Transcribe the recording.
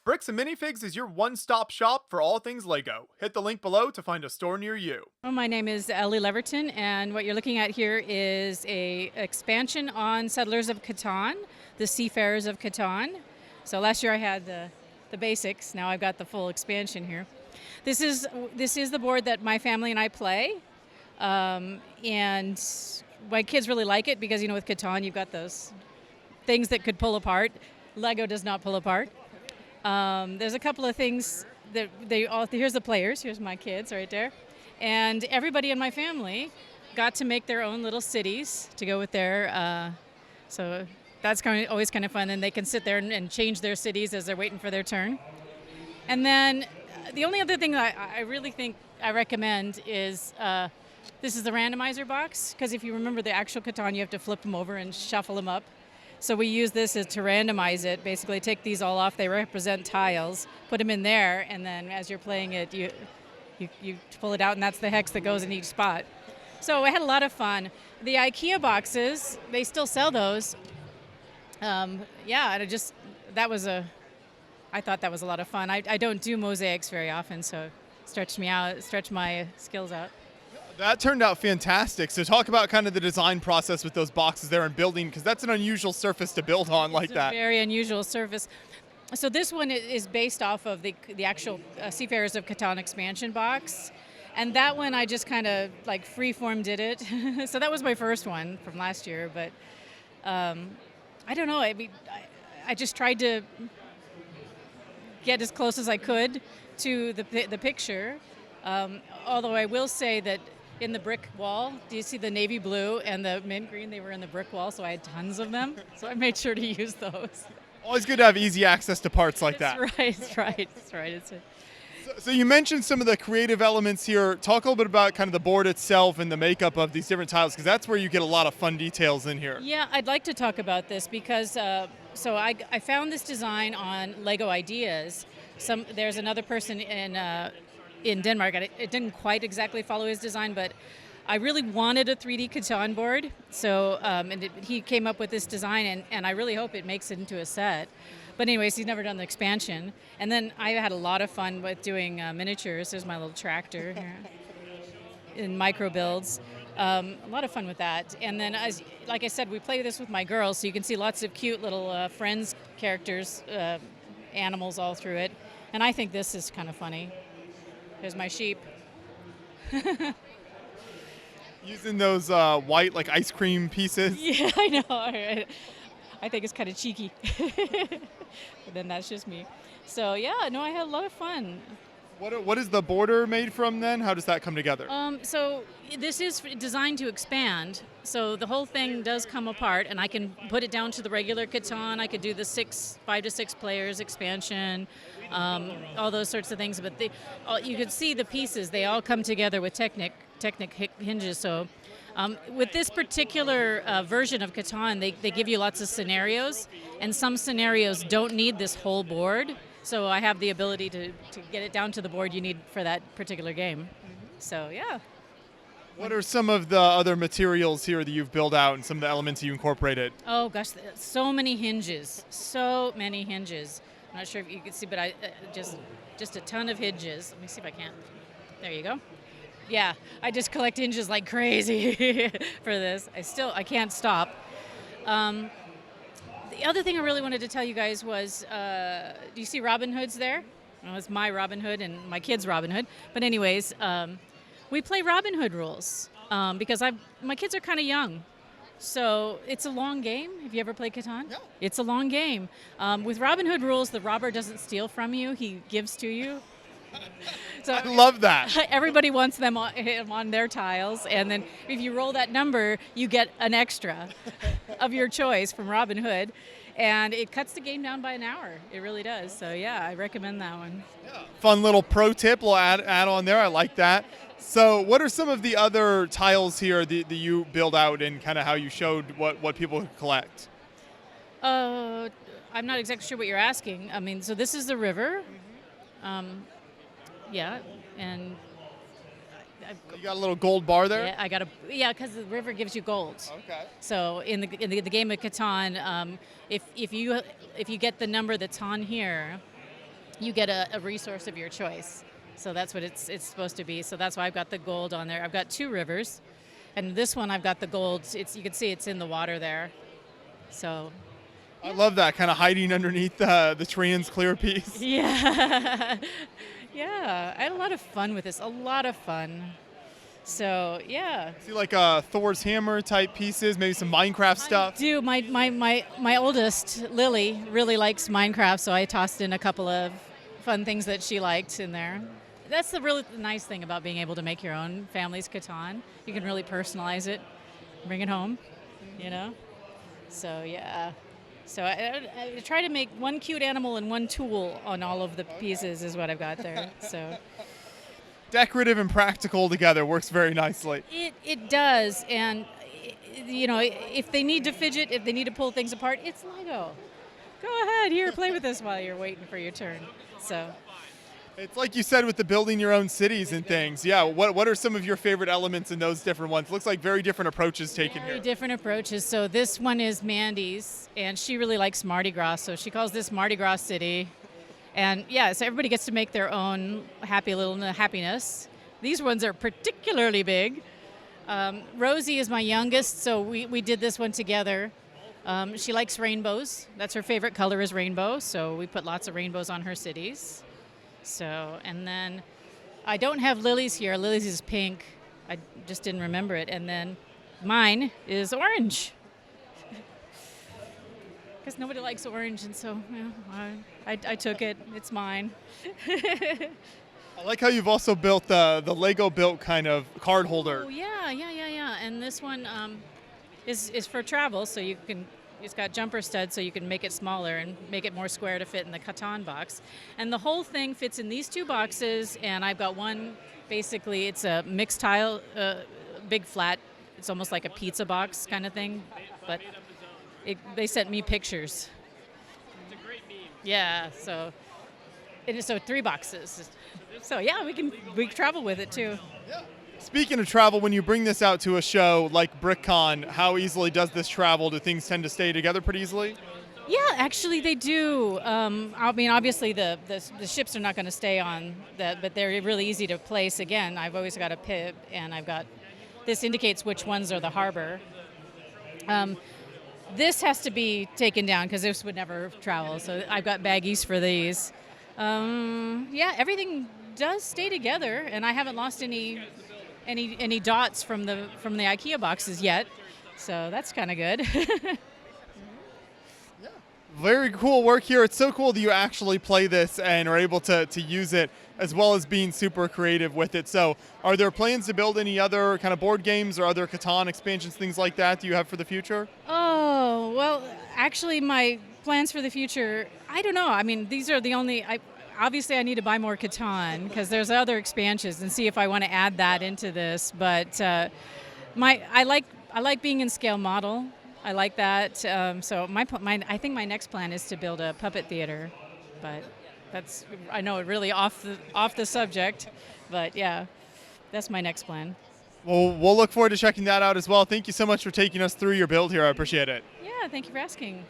Bricks and Minifigs is your one-stop shop for all things LEGO. Hit the link below to find a store near you. Well, my name is Elly Leaverton, and what you're looking at here is a expansion on Settlers of Catan, the Seafarers of Catan. So last year I had the basics. Now I've got the full expansion here. This is the board that my family and I play, and my kids really like it because, you know, with Catan you've got those things that could pull apart. Lego does not pull apart. There's a couple of things that here's the players, here's my kids right there. And everybody in my family got to make their own little cities to go with their, so that's always kind of fun. And they can sit there and change their cities as they're waiting for their turn. And then the only other thing that I really think I recommend is this is the randomizer box, because if you remember the actual Catan, you have to flip them over and shuffle them up. So we use this to randomize it. Basically, take these all off. They represent tiles. Put them in there, and then as you're playing it, you pull it out, and that's the hex that goes in each spot. So I had a lot of fun. The IKEA boxes, they still sell those. Yeah, and I thought that was a lot of fun. I don't do mosaics very often, so stretched my skills out. That turned out fantastic. So talk about kind of the design process with those boxes there and building, because that's an unusual surface to build on like that. It's a very unusual surface. So this one is based off of the actual Seafarers of Catan expansion box. And that one I just kind of like freeform did it. So that was my first one from last year. But I don't know. I mean, I just tried to get as close as I could to the picture. Although I will say that in the brick wall, do you see the navy blue and the mint green? They were in the brick wall, so I had tons of them. So I made sure to use those. Always good to have easy access to parts like that. That's right. So you mentioned some of the creative elements here. Talk a little bit about kind of the board itself and the makeup of these different tiles, because that's where you get a lot of fun details in here. Yeah, I'd like to talk about this because so I found this design on Lego Ideas. There's another person in Denmark. It didn't quite exactly follow his design, but I really wanted a 3D Catan board. So he came up with this design, and I really hope it makes it into a set. But anyways, he's never done the expansion. And then I had a lot of fun with doing miniatures. There's my little tractor here in micro builds. A lot of fun with that. And then, like I said, we play this with my girls, so you can see lots of cute little friends characters, animals all through it. And I think this is kind of funny. There's my sheep. Using those white like ice cream pieces. Yeah, I know. I think it's kind of cheeky. But then that's just me. So yeah, no, I had a lot of fun. What is the border made from then? How does that come together? So this is designed to expand. So the whole thing does come apart, and I can put it down to the regular Catan. I could do the 5 to 6 players expansion, all those sorts of things. But you could see the pieces. They all come together with Technic hinges. So with this particular version of Catan, they give you lots of scenarios, and some scenarios don't need this whole board. So I have the ability to get it down to the board you need for that particular game. So yeah. What are some of the other materials here that you've built out and some of the elements you incorporated? Oh gosh, so many hinges. So many hinges. I'm not sure if you can see, but I just a ton of hinges. Let me see if I can. There you go. Yeah, I just collect hinges like crazy for this. I can't stop. The other thing I really wanted to tell you guys was, do you see Robin Hoods there? Well, it's my Robin Hood and my kid's Robin Hood. But anyways, we play Robin Hood rules because my kids are kind of young. So it's a long game. Have you ever played Catan? Yeah. It's a long game. With Robin Hood rules, the robber doesn't steal from you. He gives to you. So I love that. Everybody wants them on their tiles, and then if you roll that number, you get an extra of your choice from Robin Hood, and it cuts the game down by an hour. It really does. So yeah, I recommend that one. Yeah. Fun little pro tip we'll add on there. I like that. So what are some of the other tiles here that you build out, and kind of how you showed what people could collect? I'm not exactly sure what you're asking. I mean, so this is the river. Yeah, and You got a little gold bar there? Yeah, because the river gives you gold. Okay. So in the game of Catan, if you get the number that's on here, you get a resource of your choice. So that's what it's supposed to be. So that's why I've got the gold on there. I've got 2 rivers, and this one I've got the gold. You can see it's in the water there. So I love that, kind of hiding underneath the trans clear piece. yeah, yeah. I had a lot of fun with this. A lot of fun. So yeah. See like Thor's hammer type pieces, maybe some Minecraft stuff. I do. My oldest Lily really likes Minecraft, so I tossed in a couple of fun things that she liked in there. That's the really nice thing about being able to make your own family's Catan. You can really personalize it, bring it home, you know? So, yeah. So I try to make one cute animal and one tool on all of the pieces is what I've got there. So Decorative and practical together works very nicely. It does. And, you know, if they need to fidget, if they need to pull things apart, it's Lego. Go ahead, here, play with this while you're waiting for your turn. So it's like you said with the building your own cities and things. Yeah, what are some of your favorite elements in those different ones? Looks like very different approaches taken very here. Different approaches. So this one is Mandy's, and she really likes Mardi Gras, so she calls this Mardi Gras City. And yeah, so everybody gets to make their own happy little happiness. These ones are particularly big. Rosie is my youngest, so we did this one together. She likes rainbows. That's her favorite color is rainbow, so we put lots of rainbows on her cities. So, and then I don't have Lily's here. Lily's is pink. I just didn't remember it. And then mine is orange. Because nobody likes orange, and so I took it. It's mine. I like how you've also built the Lego built kind of card holder. Oh, yeah. And this one is for travel, so you can. It's got jumper studs, so you can make it smaller and make it more square to fit in the Catan box. And the whole thing fits in these 2 boxes, and I've got one, basically, it's a mixed tile, big flat. It's almost like a pizza box kind of thing, but they sent me pictures. It's a great meme. Yeah, so 3 boxes. So yeah, we can travel with it too. Yeah. Speaking of travel, when you bring this out to a show like BrickCon, how easily does this travel? Do things tend to stay together pretty easily? Yeah, actually they do. I mean, obviously the ships are not going to stay on that, but they're really easy to place. Again, I've always got a pip, and this indicates which ones are the harbor. This has to be taken down because this would never travel, so I've got baggies for these. Yeah, everything does stay together, and I haven't lost any dots from the IKEA boxes yet, so that's kind of good. Very cool work here. It's so cool that you actually play this and are able to use it, as well as being super creative with it. So are there plans to build any other kind of board games or other Catan expansions, things like that you have for the future? Oh, well, actually my plans for the future, I don't know. I mean, these are the only... Obviously, I need to buy more Catan because there's other expansions and see if I want to add that into this. But I like being in scale model. I like that. So I think my next plan is to build a puppet theater. But I know really off the subject. But yeah, that's my next plan. Well, we'll look forward to checking that out as well. Thank you so much for taking us through your build here. I appreciate it. Yeah, thank you for asking.